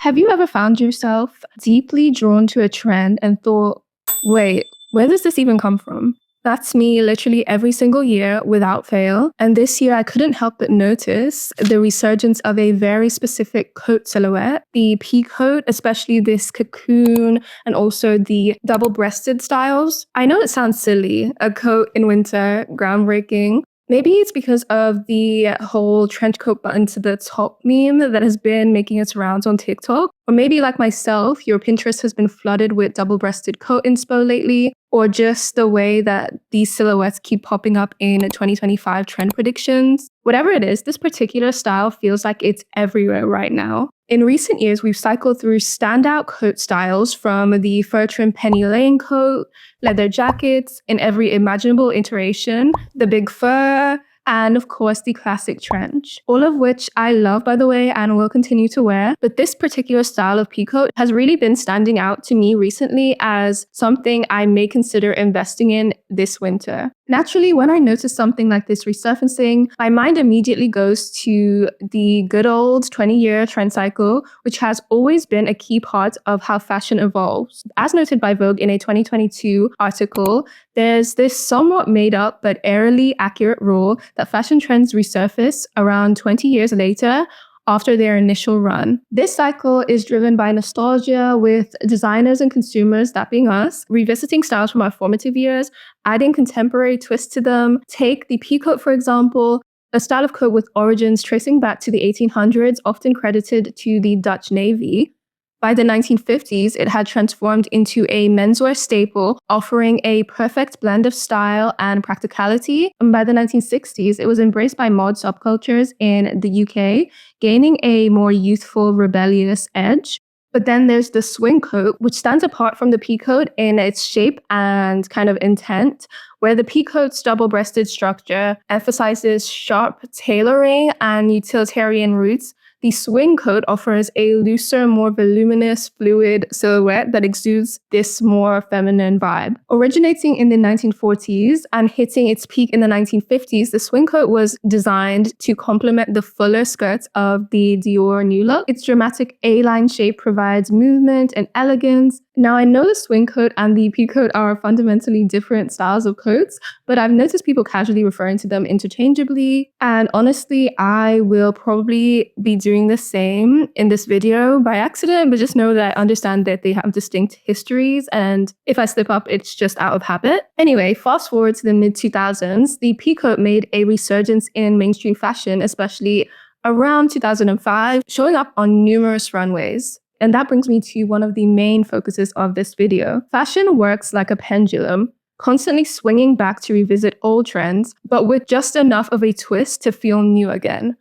Have you ever found yourself deeply drawn to a trend and thought, wait, where does this even come from? That's me literally every single year without fail. And this year I couldn't help but notice the resurgence of a very specific coat silhouette, the pea coat, especially this cocoon and also the double-breasted styles. I know it sounds silly, a coat in winter, groundbreaking. Maybe it's because of the whole trench coat button to the top meme that has been making its rounds on TikTok. Or maybe like myself, your Pinterest has been flooded with double-breasted coat inspo lately, or just the way that these silhouettes keep popping up in 2025 trend predictions. Whatever it is, this particular style feels like it's everywhere right now. In recent years, we've cycled through standout coat styles from the fur trim penny lane coat, leather jackets in every imaginable iteration, the big fur, and of course the classic trench, all of which I love, by the way, and will continue to wear. But this particular style of peacoat has really been standing out to me recently as something I may consider investing in this winter. Naturally, when I notice something like this resurfacing, my mind immediately goes to the good old 20-year trend cycle, which has always been a key part of how fashion evolves. As noted by Vogue in a 2022 article, there's this somewhat made up but airily accurate rule that fashion trends resurface around 20 years later after their initial run. This cycle is driven by nostalgia, with designers and consumers, that being us, revisiting styles from our formative years, adding contemporary twists to them. Take the peacoat, for example, a style of coat with origins tracing back to the 1800s, often credited to the Dutch Navy. By the 1950s, it had transformed into a menswear staple, offering a perfect blend of style and practicality. And by the 1960s, it was embraced by mod subcultures in the UK, gaining a more youthful, rebellious edge. But then there's the swing coat, which stands apart from the peacoat in its shape and kind of intent, where the peacoat's double-breasted structure emphasizes sharp tailoring and utilitarian roots. The swing coat offers a looser, more voluminous, fluid silhouette that exudes this more feminine vibe. Originating in the 1940s and hitting its peak in the 1950s, the swing coat was designed to complement the fuller skirts of the Dior new look. Its dramatic A-line shape provides movement and elegance. Now, I know the swing coat and the peacoat are fundamentally different styles of coats, but I've noticed people casually referring to them interchangeably. And honestly, I will probably be doing the same in this video by accident, but just know that I understand that they have distinct histories, and if I slip up, it's just out of habit. Anyway, fast forward to the mid-2000s, the peacoat made a resurgence in mainstream fashion, especially around 2005, showing up on numerous runways. And that brings me to one of the main focuses of this video. Fashion works like a pendulum, constantly swinging back to revisit old trends, but with just enough of a twist to feel new again.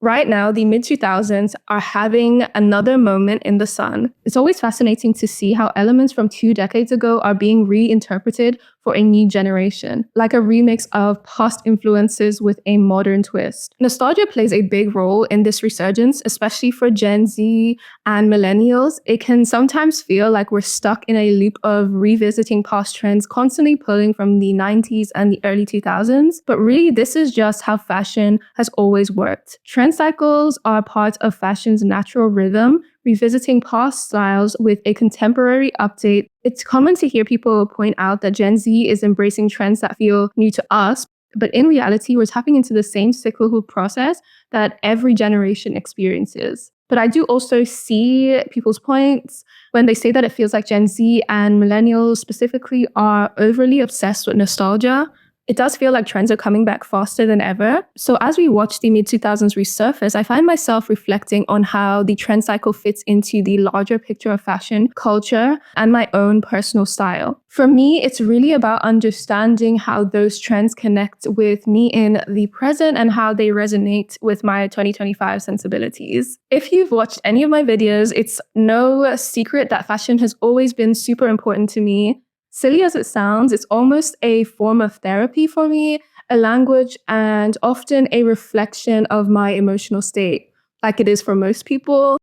Right now, the mid-2000s are having another moment in the sun. It's always fascinating to see how elements from 2 decades ago are being reinterpreted for a new generation, like a remix of past influences with a modern twist. Nostalgia plays a big role in this resurgence, especially for Gen Z and millennials. It can sometimes feel like we're stuck in a loop of revisiting past trends, constantly pulling from the 90s and the early 2000s. But really, this is just how fashion has always worked. Trend cycles are part of fashion's natural rhythm, revisiting past styles with a contemporary update. It's common to hear people point out that Gen Z is embracing trends that feel new to us, but in reality, we're tapping into the same cyclical process that every generation experiences. But I do also see people's points when they say that it feels like Gen Z and millennials specifically are overly obsessed with nostalgia. It does feel like trends are coming back faster than ever. So as we watch the mid-2000s resurface, I find myself reflecting on how the trend cycle fits into the larger picture of fashion, culture, and my own personal style. For me, it's really about understanding how those trends connect with me in the present and how they resonate with my 2025 sensibilities. If you've watched any of my videos, it's no secret that fashion has always been super important to me. Silly as it sounds, it's almost a form of therapy for me, a language, and often a reflection of my emotional state, like it is for most people.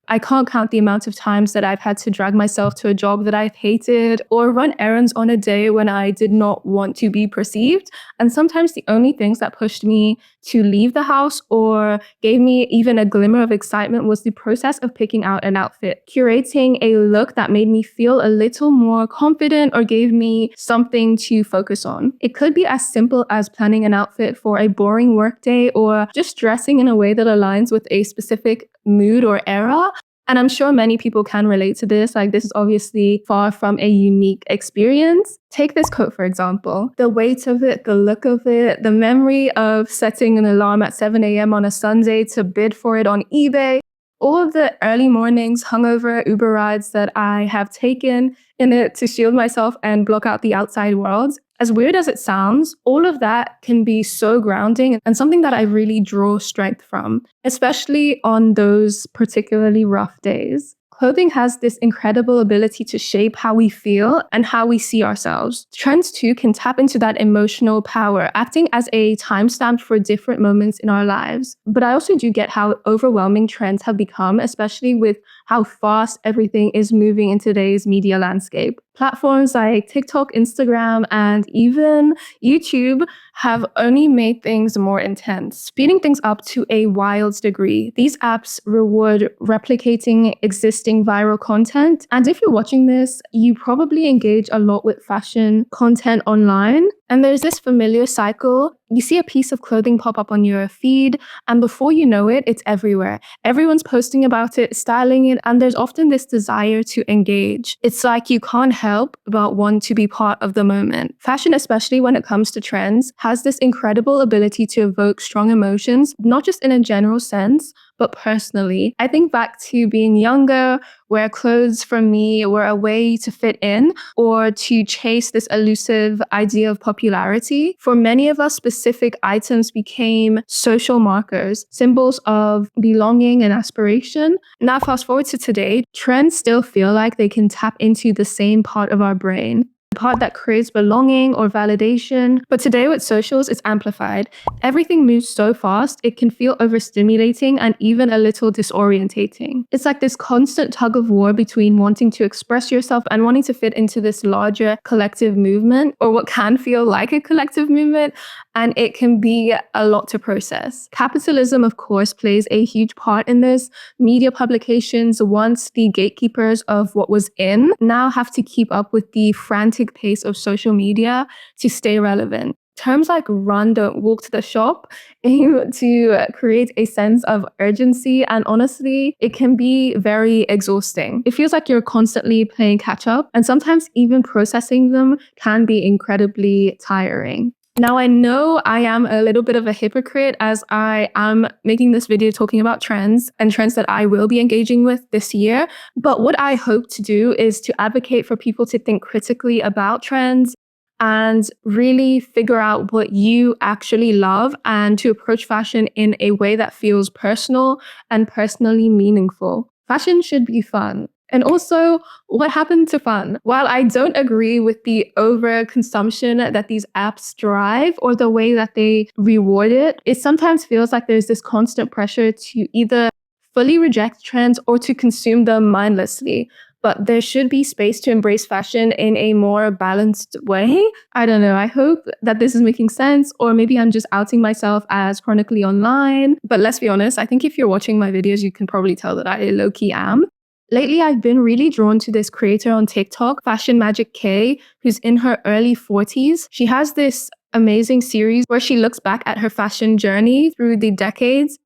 I can't count the amount of times that I've had to drag myself to a job that I've hated or run errands on a day when I did not want to be perceived. And sometimes the only things that pushed me to leave the house or gave me even a glimmer of excitement was the process of picking out an outfit, curating a look that made me feel a little more confident or gave me something to focus on. It could be as simple as planning an outfit for a boring workday or just dressing in a way that aligns with a specific mood or era. And I'm sure many people can relate to this. Like, this is obviously far from a unique experience. Take this coat, for example. The weight of it, the look of it, the memory of setting an alarm at 7 a.m. on a Sunday to bid for it on eBay. All of the early mornings, hungover Uber rides that I have taken in it to shield myself and block out the outside world. As weird as it sounds, all of that can be so grounding and something that I really draw strength from, especially on those particularly rough days. Clothing has this incredible ability to shape how we feel and how we see ourselves. Trends too can tap into that emotional power, acting as a timestamp for different moments in our lives. But I also do get how overwhelming trends have become, especially with how fast everything is moving in today's media landscape. Platforms like TikTok, Instagram, and even YouTube have only made things more intense, speeding things up to a wild degree. These apps reward replicating existing viral content. And if you're watching this, you probably engage a lot with fashion content online. And there's this familiar cycle. You see a piece of clothing pop up on your feed, and before you know it, it's everywhere. Everyone's posting about it, styling it, and there's often this desire to engage. It's like you can't help but want to be part of the moment. Fashion, especially when it comes to trends, has this incredible ability to evoke strong emotions, not just in a general sense, but personally. I think back to being younger, where clothes for me were a way to fit in or to chase this elusive idea of popularity. For many of us, specific items became social markers, symbols of belonging and aspiration. Now, fast forward to today, trends still feel like they can tap into the same part of our brain, the part that craves belonging or validation. But today with socials, it's amplified. Everything moves so fast, it can feel overstimulating and even a little disorientating. It's like this constant tug of war between wanting to express yourself and wanting to fit into this larger collective movement, or what can feel like a collective movement, and it can be a lot to process. Capitalism, of course, plays a huge part in this. Media publications, once the gatekeepers of what was in, now have to keep up with the frantic pace of social media to stay relevant. Terms like run, don't walk to the shop aim to create a sense of urgency, and honestly, it can be very exhausting. It feels like you're constantly playing catch up, and sometimes even processing them can be incredibly tiring. Now, I know I am a little bit of a hypocrite as I am making this video talking about trends and trends that I will be engaging with this year. But what I hope to do is to advocate for people to think critically about trends and really figure out what you actually love and to approach fashion in a way that feels personal and personally meaningful. Fashion should be fun. And also, what happened to fun? While I don't agree with the overconsumption that these apps drive or the way that they reward it, it sometimes feels like there's this constant pressure to either fully reject trends or to consume them mindlessly. But there should be space to embrace fashion in a more balanced way. I don't know. I hope that this is making sense, or maybe I'm just outing myself as chronically online. But let's be honest, I think if you're watching my videos, you can probably tell that I low-key am. Lately, I've been really drawn to this creator on TikTok, Fashion Magic K, who's in her early 40s. She has this amazing series where she looks back at her fashion journey through the decades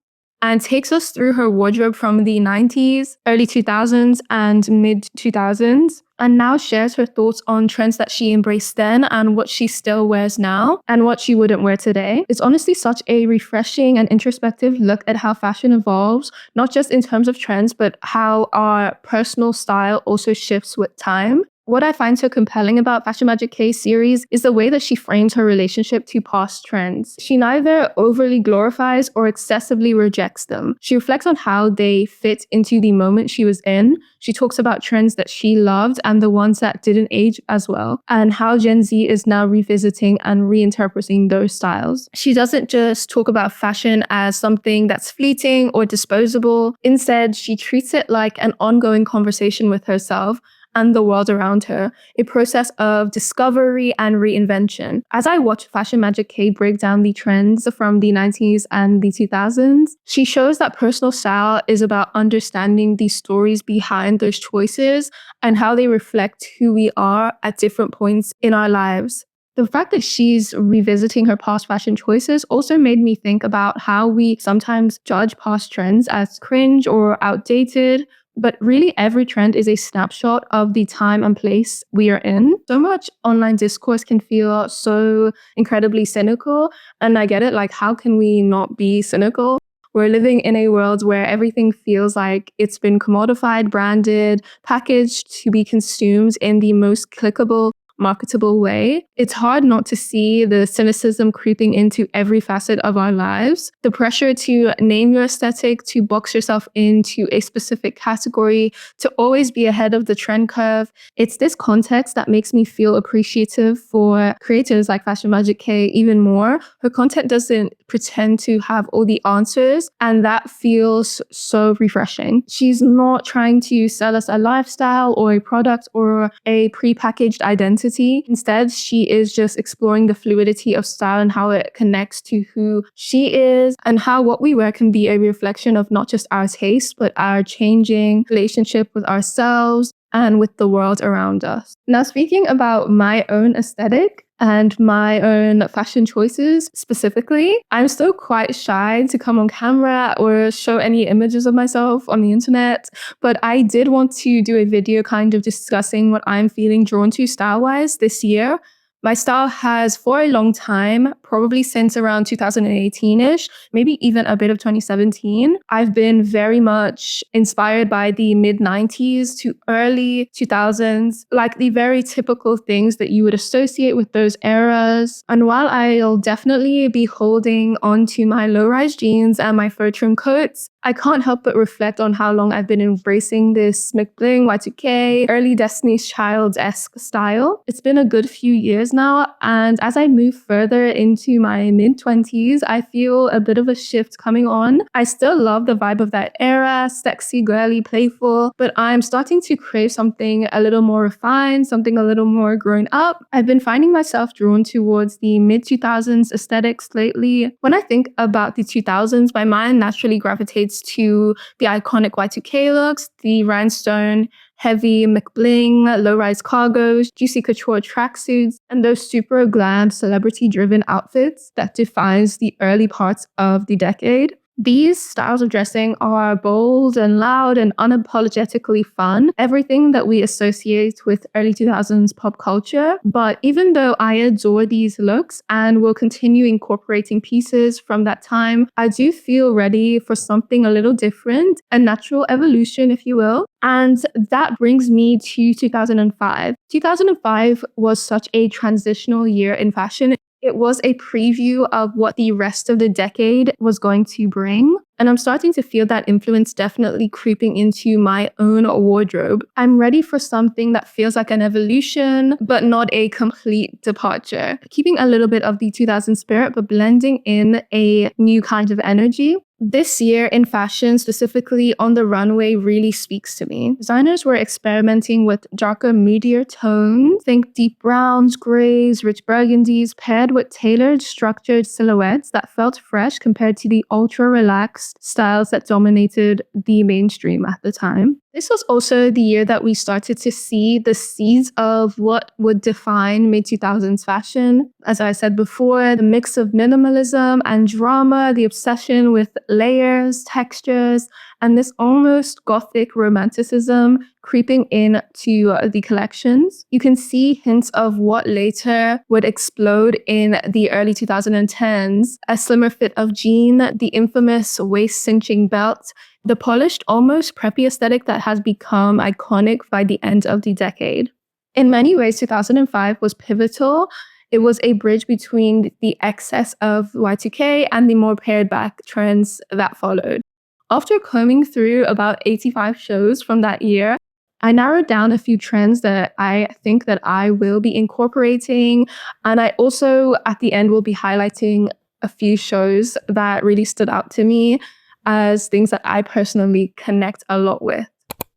and takes us through her wardrobe from the 90s, early 2000s, and mid 2000s, and now shares her thoughts on trends that she embraced then and what she still wears now and what she wouldn't wear today. It's honestly such a refreshing and introspective look at how fashion evolves, not just in terms of trends, but how our personal style also shifts with time. What I find so compelling about Fashion Magic K's series is the way that she frames her relationship to past trends. She neither overly glorifies or excessively rejects them. She reflects on how they fit into the moment she was in. She talks about trends that she loved and the ones that didn't age as well, and how Gen Z is now revisiting and reinterpreting those styles. She doesn't just talk about fashion as something that's fleeting or disposable. Instead, she treats it like an ongoing conversation with herself and the world around her, a process of discovery and reinvention. As I watch Fashion Magic K break down the trends from the 90s and the 2000s, she shows that personal style is about understanding the stories behind those choices and how they reflect who we are at different points in our lives. The fact that she's revisiting her past fashion choices also made me think about how we sometimes judge past trends as cringe or outdated, but really every trend is a snapshot of the time and place we are in. So much online discourse can feel so incredibly cynical, and I get it, like how can we not be cynical? We're living in a world where everything feels like it's been commodified, branded, packaged to be consumed in the most clickable, marketable way. It's hard not to see the cynicism creeping into every facet of our lives. The pressure to name your aesthetic, to box yourself into a specific category, to always be ahead of the trend curve. It's this context that makes me feel appreciative for creators like Fashion Magic K even more. Her content doesn't pretend to have all the answers, and that feels so refreshing. She's not trying to sell us a lifestyle or a product or a prepackaged identity. Instead, she is just exploring the fluidity of style and how it connects to who she is, and how what we wear can be a reflection of not just our taste, but our changing relationship with ourselves and with the world around us. Now, speaking about my own aesthetic and my own fashion choices specifically, I'm still quite shy to come on camera or show any images of myself on the internet, but I did want to do a video kind of discussing what I'm feeling drawn to style-wise this year. My style has, for a long time, probably since around 2018-ish, maybe even a bit of 2017, I've been very much inspired by the mid-90s to early 2000s, like the very typical things that you would associate with those eras. And while I'll definitely be holding onto my low-rise jeans and my fur trim coats, I can't help but reflect on how long I've been embracing this McBling, Y2K, early Destiny's Child-esque style. It's been a good few years now, and as I move further into my mid-20s, I feel a bit of a shift coming on. I still love the vibe of that era, sexy, girly, playful, but I'm starting to crave something a little more refined, something a little more grown up. I've been finding myself drawn towards the mid-2000s aesthetics lately. When I think about the 2000s, my mind naturally gravitates to the iconic Y2K looks, the rhinestone heavy McBling, low-rise cargos, juicy couture tracksuits, and those super glam celebrity-driven outfits that defines the early parts of the decade. These styles of dressing are bold and loud and unapologetically fun, everything that we associate with early 2000s pop culture. But even though I adore these looks and will continue incorporating pieces from that time, I do feel ready for something a little different, a natural evolution, if you will. And that brings me to 2005. 2005 was such a transitional year in fashion. It was a preview of what the rest of the decade was going to bring. And I'm starting to feel that influence definitely creeping into my own wardrobe. I'm ready for something that feels like an evolution, but not a complete departure. Keeping a little bit of the 2000 spirit, but blending in a new kind of energy. This year in fashion, specifically on the runway, really speaks to me. Designers were experimenting with darker, moodier tones. Think deep browns, grays, rich burgundies, paired with tailored, structured silhouettes that felt fresh compared to the ultra-relaxed styles that dominated the mainstream at the time. This was also the year that we started to see the seeds of what would define mid-2000s fashion. As I said before, the mix of minimalism and drama, the obsession with layers, textures, and this almost gothic romanticism creeping into the collections. You can see hints of what later would explode in the early 2010s. A slimmer fit of jean, the infamous waist-cinching belt, the polished, almost preppy aesthetic that has become iconic by the end of the decade. In many ways, 2005 was pivotal. It was a bridge between the excess of Y2K and the more pared back trends that followed. After combing through about 85 shows from that year, I narrowed down a few trends that I think that I will be incorporating. And I also, at the end, will be highlighting a few shows that really stood out to me as things that I personally connect a lot with.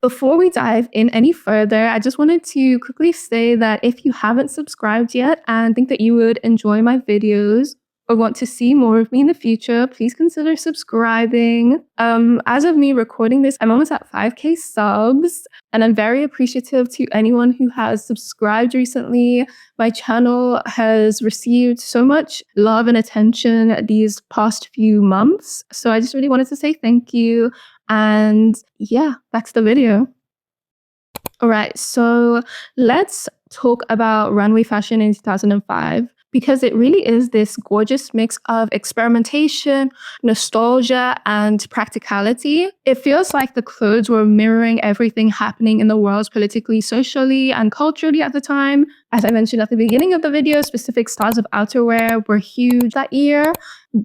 Before we dive in any further, I just wanted to quickly say that if you haven't subscribed yet and think that you would enjoy my videos or want to see more of me in the future, please consider subscribing. As of me recording this, I'm almost at 5K subs, and I'm very appreciative to anyone who has subscribed recently. My channel has received so much love and attention these past few months, so I just really wanted to say thank you. And yeah, back to the video. All right, so let's talk about Runway Fashion in 2005, because it really is this gorgeous mix of experimentation, nostalgia, and practicality. It feels like the clothes were mirroring everything happening in the world politically, socially, and culturally at the time. As I mentioned at the beginning of the video, specific styles of outerwear were huge that year,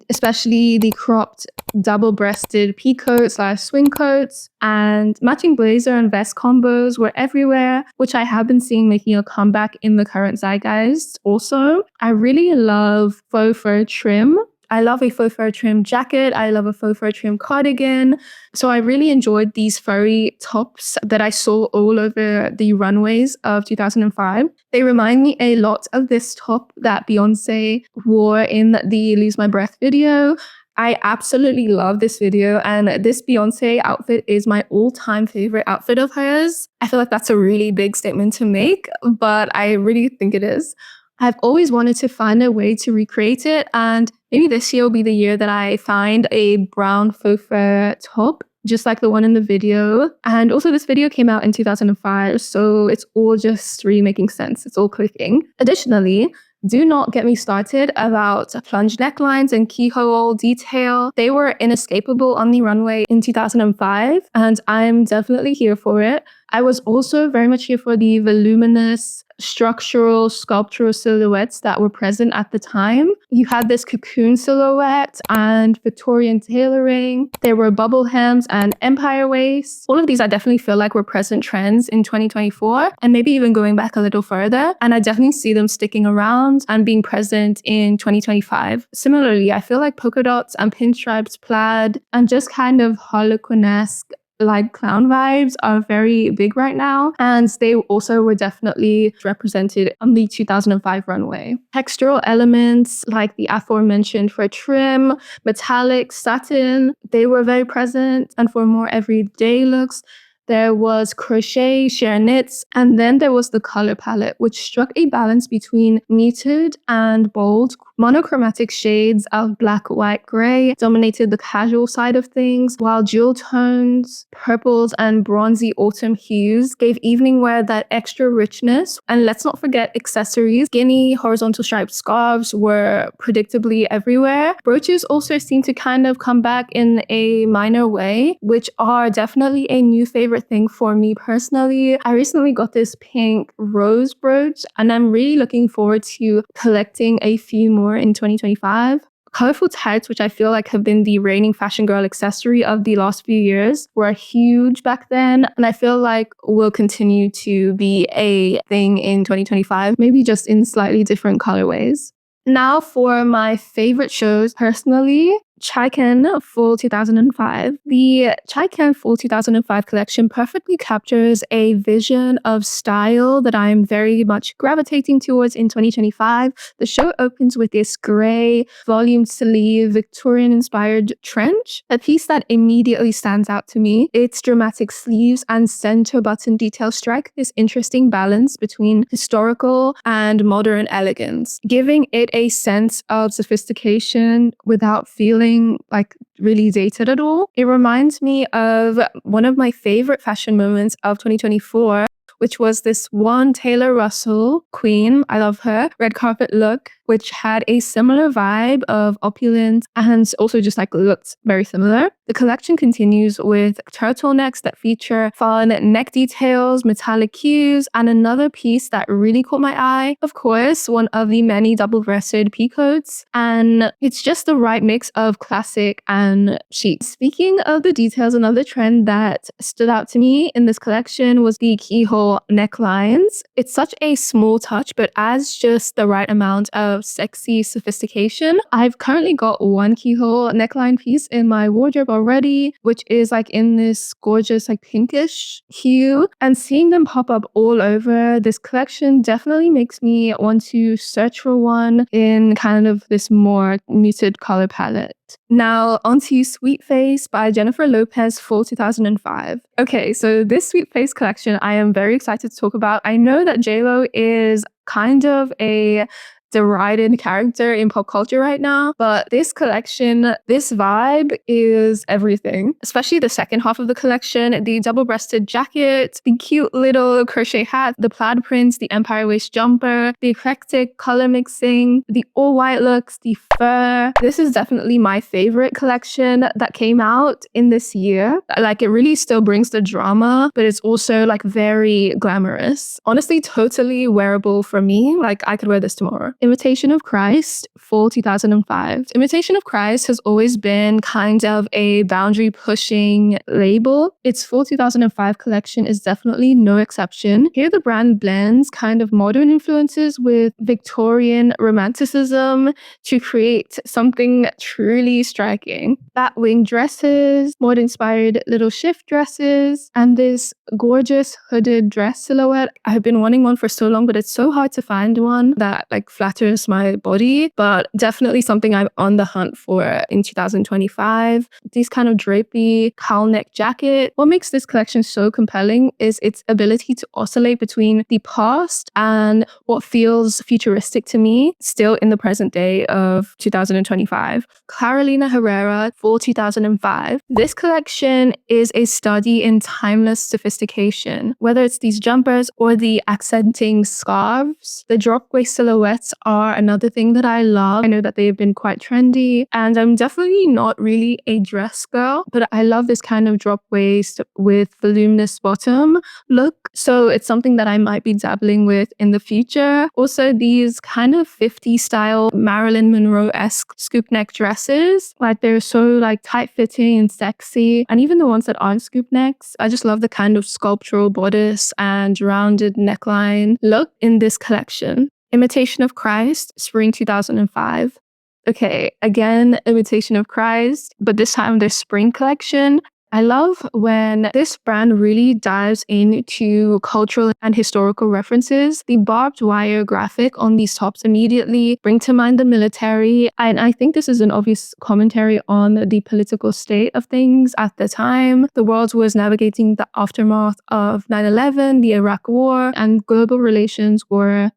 especially the cropped double-breasted peacoat/swing coats, and matching blazer and vest combos were everywhere, which I have been seeing making a comeback in the current zeitgeist also. I really love faux fur trim. I love a faux fur trim jacket. I love a faux fur trim cardigan. So I really enjoyed these furry tops that I saw all over the runways of 2005. They remind me a lot of this top that Beyonce wore in the Lose My Breath video. I absolutely love this video, and this Beyonce outfit is my all-time favorite outfit of hers. I feel like that's a really big statement to make, but I really think it is. I've always wanted to find a way to recreate it, and maybe this year will be the year that I find a brown faux fur top, just like the one in the video. And also this video came out in 2005, so it's all just really making sense. It's all clicking. Additionally, do not get me started about plunge necklines and keyhole detail. They were inescapable on the runway in 2005, and I'm definitely here for it. I was also very much here for the voluminous structural, sculptural silhouettes that were present at the time. You had this cocoon silhouette and Victorian tailoring. There were bubble hems and empire waists. All of these I definitely feel like were present trends in 2024, and maybe even going back a little further. And I definitely see them sticking around and being present in 2025. Similarly, I feel like polka dots and pinstripes, plaid, and just kind of Harlequin-esque like clown vibes are very big right now, and they also were definitely represented on the 2005 runway. Textural elements like the aforementioned fur trim, metallic, satin, they were very present. And for more everyday looks, there was crochet, sheer knits, and then there was the color palette, which struck a balance between muted and bold. Monochromatic shades of black, white, gray dominated the casual side of things, while jewel tones, purples, and bronzy autumn hues gave evening wear that extra richness. And let's not forget accessories. Skinny, horizontal striped scarves were predictably everywhere. Brooches also seem to kind of come back in a minor way, which are definitely a new favorite thing for me personally. I recently got this pink rose brooch, and I'm really looking forward to collecting a few more in 2025. Colorful tights, which I feel like have been the reigning fashion girl accessory of the last few years, were huge back then, and I feel like will continue to be a thing in 2025, maybe just in slightly different colorways. Now for my favorite shows personally. Chaiken Fall 2005. The Chaiken Fall 2005 collection perfectly captures a vision of style that I'm very much gravitating towards in 2025. The show opens with this gray, volume sleeve, Victorian-inspired trench, a piece that immediately stands out to me. Its dramatic sleeves and center button details strike this interesting balance between historical and modern elegance, giving it a sense of sophistication without feeling like really dated at all. It reminds me of one of my favorite fashion moments of 2024, which was this one Taylor Russell queen, I love her, red carpet look, which had a similar vibe of opulence and also just like looked very similar. The collection continues with turtlenecks that feature fun neck details, metallic hues, and another piece that really caught my eye. Of course, one of the many double-breasted peacoats, and it's just the right mix of classic and chic. Speaking of the details, another trend that stood out to me in this collection was the keyhole necklines. It's such a small touch, but adds just the right amount of sexy sophistication. I've currently got one keyhole neckline piece in my wardrobe already, which is like in this gorgeous like pinkish hue, and seeing them pop up all over this collection definitely makes me want to search for one in kind of this more muted color palette. Now onto Sweet Face by Jennifer Lopez Fall 2005. Okay, so this Sweet Face collection I am very excited to talk about. I know that JLo is kind of a derided character in pop culture right now, but this collection, this vibe is everything, especially the second half of the collection. The double-breasted jacket, the cute little crochet hat, the plaid prints, the empire waist jumper, the eclectic color mixing, the all-white looks, the fur. This is definitely my favorite collection that came out in this year. Like, it really still brings the drama, but it's also like very glamorous. Honestly, totally wearable for me. Like, I could wear this tomorrow. Imitation of Christ, Fall 2005. Imitation of Christ has always been kind of a boundary-pushing label. Its Fall 2005 collection is definitely no exception. Here the brand blends kind of modern influences with Victorian romanticism to create something truly striking. Batwing dresses, mod-inspired little shift dresses, and this gorgeous hooded dress silhouette. I've been wanting one for so long, but it's so hard to find one that like flatters my body, but definitely something I'm on the hunt for in 2025. These kind of drapey cowl neck jacket. What makes this collection so compelling is its ability to oscillate between the past and what feels futuristic to me, still in the present day of 2025. Carolina Herrera, Fall 2005. This collection is a study in timeless sophistication. Whether it's these jumpers or the accenting scarves, the drop waist silhouettes are another thing that I love. I know that they've been quite trendy, and I'm definitely not really a dress girl, but I love this kind of drop waist with voluminous bottom look. So it's something that I might be dabbling with in the future. Also, these kind of 50s style Marilyn Monroe-esque scoop neck dresses, like they're so like tight fitting and sexy. And even the ones that aren't scoop necks, I just love the kind of sculptural bodice and rounded neckline look in this collection. Imitation of Christ, Spring 2005. Okay, again, Imitation of Christ, but this time the spring collection. I love when this brand really dives into cultural and historical references. The barbed wire graphic on these tops immediately bring to mind the military. And I think this is an obvious commentary on the political state of things at the time. The world was navigating the aftermath of 9/11, the Iraq War, and global relations were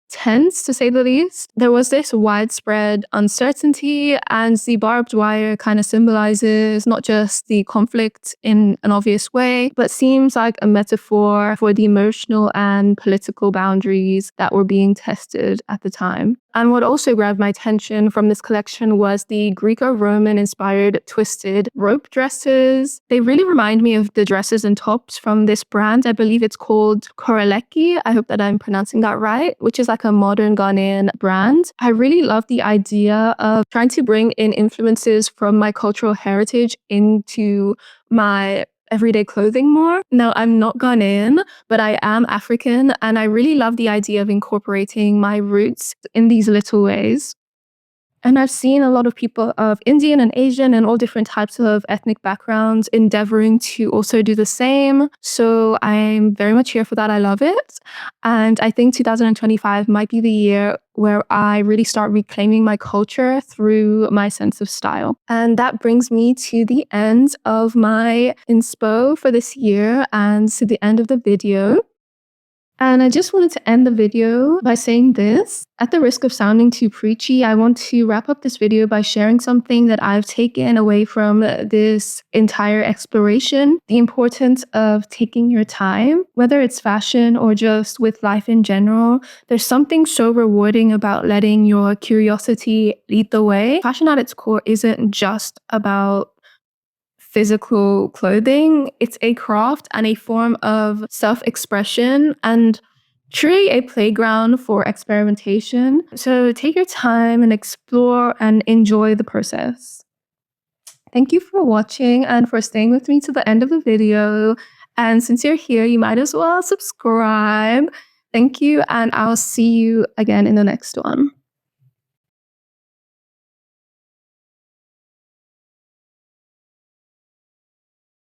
tense, to say the least. There was this widespread uncertainty, and the barbed wire kind of symbolizes not just the conflict in an obvious way, but seems like a metaphor for the emotional and political boundaries that were being tested at the time. And what also grabbed my attention from this collection was the Greco-Roman inspired twisted rope dresses. They really remind me of the dresses and tops from this brand. I believe it's called Koraleki. I hope that I'm pronouncing that right, which is like a modern Ghanaian brand. I really love the idea of trying to bring in influences from my cultural heritage into my everyday clothing more. Now, I'm not Ghanaian, but I am African, and I really love the idea of incorporating my roots in these little ways. And I've seen a lot of people of Indian and Asian and all different types of ethnic backgrounds endeavoring to also do the same. So I'm very much here for that. I love it. And I think 2025 might be the year where I really start reclaiming my culture through my sense of style. And that brings me to the end of my inspo for this year and to the end of the video. And I just wanted to end the video by saying this. At the risk of sounding too preachy, I want to wrap up this video by sharing something that I've taken away from this entire exploration. The importance of taking your time, whether it's fashion or just with life in general. There's something so rewarding about letting your curiosity lead the way. Fashion at its core isn't just about physical clothing. It's a craft and a form of self-expression and truly a playground for experimentation. So take your time and explore and enjoy the process. Thank you for watching and for staying with me to the end of the video. And since you're here, you might as well subscribe. Thank you, and I'll see you again in the next one.